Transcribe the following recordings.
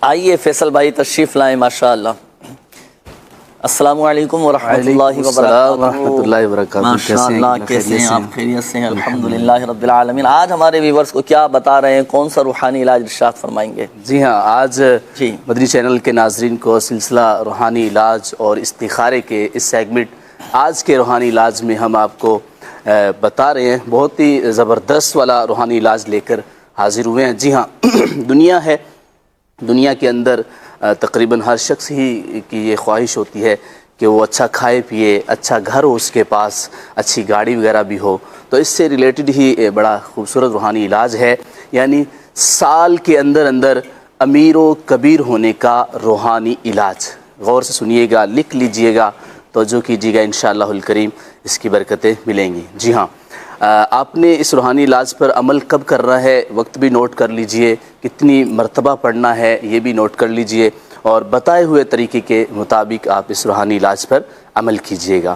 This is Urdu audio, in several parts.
آئیے فیصل بھائی تشریف لائیں ماشاءاللہ. السلام علیکم ورحمۃ اللہ وبرکاتہ. ماشاءاللہ کیسے ہیں آپ؟ خیریت سے ہیں؟ الحمدللہ رب العالمین. آج ہمارے ویورز کو کیا بتا رہے ہیں، کون سا روحانی علاج ارشاد فرمائیں گے؟ جی ہاں، آج مدنی چینل کے ناظرین کو سلسلہ روحانی علاج اور استخارے کے اس سیگمنٹ آج کے روحانی علاج میں ہم آپ کو بتا رہے ہیں. بہت ہی زبردست والا روحانی علاج لے کر حاضر ہوئے ہیں. جی ہاں، دنیا ہے، دنیا کے اندر تقریباً ہر شخص ہی کی یہ خواہش ہوتی ہے کہ وہ اچھا کھائے پیے، اچھا گھر ہو اس کے پاس، اچھی گاڑی وغیرہ بھی ہو. تو اس سے ریلیٹڈ ہی بڑا خوبصورت روحانی علاج ہے، یعنی سال کے اندر اندر امیر و کبیر ہونے کا روحانی علاج. غور سے سنیے گا، لکھ لیجئے گا، توجہ کیجیے گا، انشاءاللہ الکریم اس کی برکتیں ملیں گی. جی ہاں، آپ نے اس روحانی علاج پر عمل کب کرنا ہے، وقت بھی نوٹ کر لیجئے، کتنی مرتبہ پڑھنا ہے یہ بھی نوٹ کر لیجئے، اور بتائے ہوئے طریقے کے مطابق آپ اس روحانی علاج پر عمل کیجئے گا.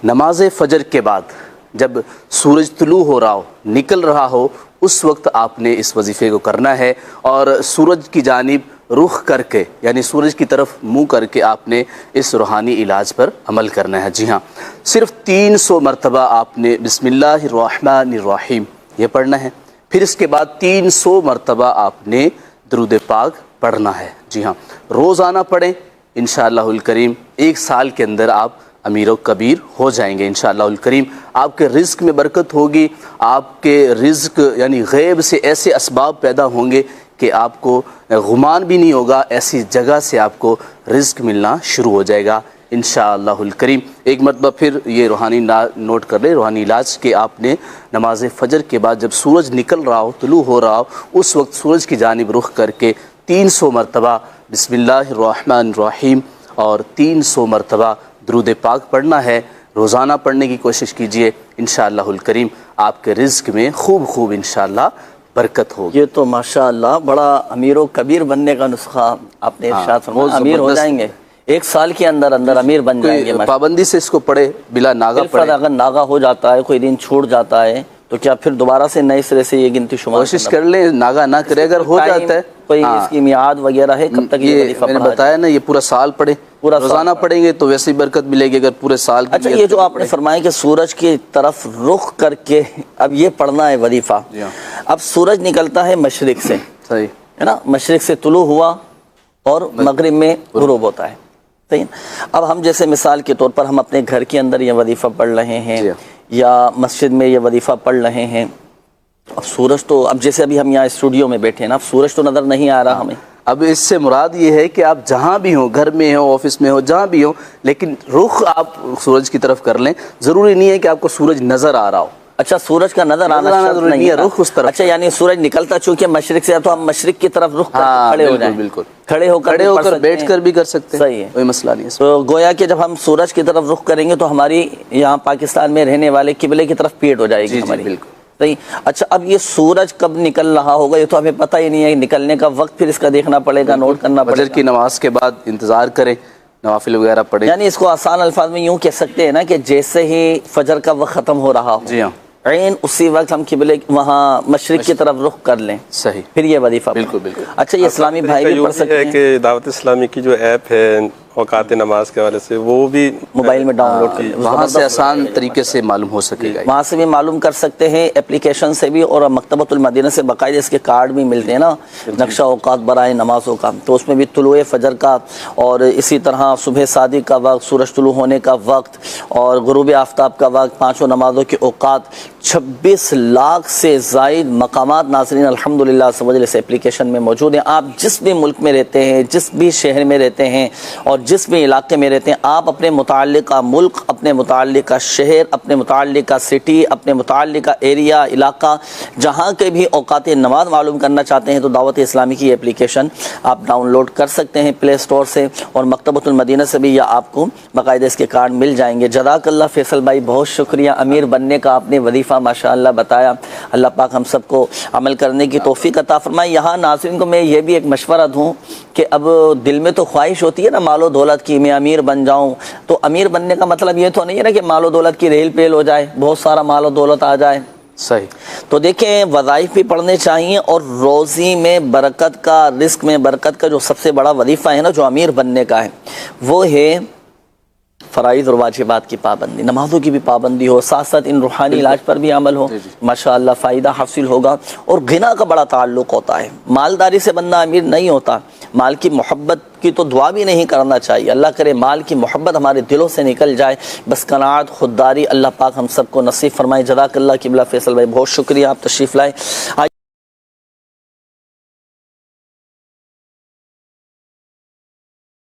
نماز فجر کے بعد جب سورج طلوع ہو رہا ہو، نکل رہا ہو، اس وقت آپ نے اس وظیفے کو کرنا ہے، اور سورج کی جانب رخ کر کے، یعنی سورج کی طرف منہ کر کے آپ نے اس روحانی علاج پر عمل کرنا ہے. جی ہاں، صرف 300 مرتبہ آپ نے بسم اللہ الرحمن الرحیم یہ پڑھنا ہے. پھر اس کے بعد 300 مرتبہ آپ نے درود پاک پڑھنا ہے. جی ہاں، روزانہ پڑھیں، انشاءاللہ الکریم ایک سال کے اندر آپ امیر و کبیر ہو جائیں گے. انشاءاللہ الکریم آپ کے رزق میں برکت ہوگی، آپ کے رزق یعنی غیب سے ایسے اسباب پیدا ہوں گے کہ آپ کو گمان بھی نہیں ہوگا، ایسی جگہ سے آپ کو رزق ملنا شروع ہو جائے گا انشاءاللہ الکریم. ایک مرتبہ پھر یہ روحانی نوٹ کر لیں، روحانی علاج کہ آپ نے نماز فجر کے بعد جب سورج نکل رہا ہو، طلوع ہو رہا ہو، اس وقت سورج کی جانب رخ کر کے 300 مرتبہ بسم اللہ الرحمن الرحیم اور 300 مرتبہ درود پاک پڑھنا ہے. روزانہ پڑھنے کی کوشش کیجئے، انشاءاللہ الکریم آپ کے رزق میں خوب انشاءاللہ برکت ہوگی. یہ تو ماشاءاللہ بڑا امیر و کبیر بننے کا نسخہ آپ نے ارشاد فرمایا. امیر ہو جائیں گے ایک سال کے اندر امیر بن جائیں گے. پابندی سے اس کو پڑھے، بلا ناغہ پڑھے. اگر ناغہ ہو جاتا ہے، کوئی دن چھوٹ جاتا ہے، تو کیا پھر دوبارہ سے نئے سرے سے یہ گنتی شمار کوشش کر لیں، ناغہ نہ کرے. اگر ہو جاتا ہے کوئی اس کی میعاد وغیرہ ہے کب تک یہ وظیفہ میں نے بتایا نا، یہ پورا سال پڑھیں، روزانہ پڑھیں گے تو ویسے ہی برکت ملے گی. اگر پورے سال اچھا، یہ جو آپ نے فرمایا کہ سورج کی طرف رخ کر کے اب یہ پڑھنا ہے وظیفہ. اب سورج نکلتا ہے مشرق سے، صحیح ہے نا، مشرق سے طلوع ہوا اور مغرب میں غروب ہوتا ہے. صحیح. اب ہم جیسے مثال کے طور پر ہم اپنے گھر کے اندر یہ وظیفہ پڑھ رہے ہیں یا مسجد میں یہ وظیفہ پڑھ رہے ہیں. اب سورج تو، اب جیسے ابھی ہم یہاں اسٹوڈیو میں بیٹھے ہیں نا، اب سورج تو نظر نہیں آ رہا ہمیں. اب اس سے مراد یہ ہے کہ آپ جہاں بھی ہوں، گھر میں ہوں، آفس میں ہوں، جہاں بھی ہوں، لیکن رخ آپ سورج کی طرف کر لیں. ضروری نہیں ہے کہ آپ کو سورج نظر آ رہا ہو. اچھا، سورج کا نظر آنا ضروری نہیں ہے، رخ اس طرف. اچھا، یعنی سورج نکلتا چونکہ مشرق سے ہے تو ہم مشرق کی طرف رخ کر کھڑے ہو جائیں. بالکل کھڑے ہو کر بیٹھ کر بھی کر سکتے ہیں. صحیح ہے، کوئی مسئلہ نہیں ہے. تو گویا کہ جب ہم سورج کی طرف رخ کریں گے تو ہماری یہاں پاکستان میں رہنے والے قبلے کی طرف پیٹ ہو جائے گی ہماری. بالکل صحیح. اچھا، اب یہ سورج کب نکل رہا ہوگا یہ تو ہمیں پتہ ہی نہیں ہے. نکلنے کا وقت پھر اس کا دیکھنا پڑے گا، نوٹ کرنا پڑے گا. فجر کی نماز کے بعد انتظار کریں، نوافل وغیرہ پڑھیں. یعنی اس کو آسان الفاظ میں یوں کہہ سکتے ہیں نا کہ جیسے ہی فجر کا وقت ختم ہو رہا ہو، جی ہاں، عین اسی وقت ہم قبلے وہاں مشرق کی طرف رخ کر لیں. صحیح. پھر یہ وظیفہ بالکل. اچھا، یہ اسلامی بھائی بھی پڑھ سکتے ہیں کہ دعوت اسلامی کی جو ایپ ہے اوقات نماز کے حوالے سے، وہ بھی موبائل میں ڈاؤن لوڈ کر، وہاں سے آسان طریقے سے معلوم ہو سکے گا. وہاں سے بھی معلوم کر سکتے ہیں، اپلیکیشن سے بھی، اور مکتبۃ المدینہ سے باقاعدہ اس کے کارڈ بھی ملتے ہیں نا، نقشہ اوقات برائے نمازوں کا. تو اس میں بھی طلوع فجر کا، اور اسی طرح صبح صادق کا وقت، سورج طلوع ہونے کا وقت، اور غروب آفتاب کا وقت، پانچوں نمازوں کے اوقات، 26 لاکھ سے زائد مقامات ناظرین الحمدللہ اس اپلیکیشن میں موجود ہیں. آپ جس بھی ملک میں رہتے ہیں، جس بھی شہر میں رہتے ہیں، اور جس بھی علاقے میں رہتے ہیں، آپ اپنے متعلقہ ملک، اپنے متعلقہ شہر، اپنے متعلقہ سٹی، اپنے متعلقہ ایریا، علاقہ، جہاں کے بھی اوقات نماز معلوم کرنا چاہتے ہیں تو دعوت اسلامی کی اپلیکیشن آپ ڈاؤن لوڈ کر سکتے ہیں پلے اسٹور سے، اور مکتبۃ المدینہ سے بھی، یا آپ کو باقاعدہ اس کے کارڈ مل جائیں گے. جزاک اللہ فیصل بھائی، بہت شکریہ. امیر بننے کا آپ نے وظیفہ ماشاءاللہ بتایا. اللہ پاک ہم سب کو عمل کرنے کی توفیق عطا فرمائے. یہاں ناظرین کو میں یہ بھی ایک مشورہ دوں کہ اب دل میں تو خواہش ہوتی ہے نا مال و دولت کی، میں امیر بن جاؤں. تو امیر بننے کا مطلب یہ تو نہیں ہے نا کہ مال و دولت کی ریل پیل ہو جائے، بہت سارا مال و دولت آ جائے. صحیح. تو دیکھیں وظائف بھی پڑھنے چاہیے، اور روزی میں برکت کا، رزق میں برکت کا جو سب سے بڑا وظیفہ ہے نا جو امیر بننے کا ہے، وہ ہے فرائض اور واجبات کی پابندی، نمازوں کی بھی پابندی ہو، ساتھ ساتھ ان روحانی علاج پر بھی عمل ہو، ماشاءاللہ فائدہ حاصل ہوگا. اور غنا کا بڑا تعلق ہوتا ہے، مالداری سے بندہ امیر نہیں ہوتا. مال کی محبت کی تو دعا بھی نہیں کرنا چاہیے، اللہ کرے مال کی محبت ہمارے دلوں سے نکل جائے. بس قناعت، خودداری اللہ پاک ہم سب کو نصیب فرمائے. جزاک اللہ قبلہ فیصل بھائی، بہت شکریہ، آپ تشریف لائے.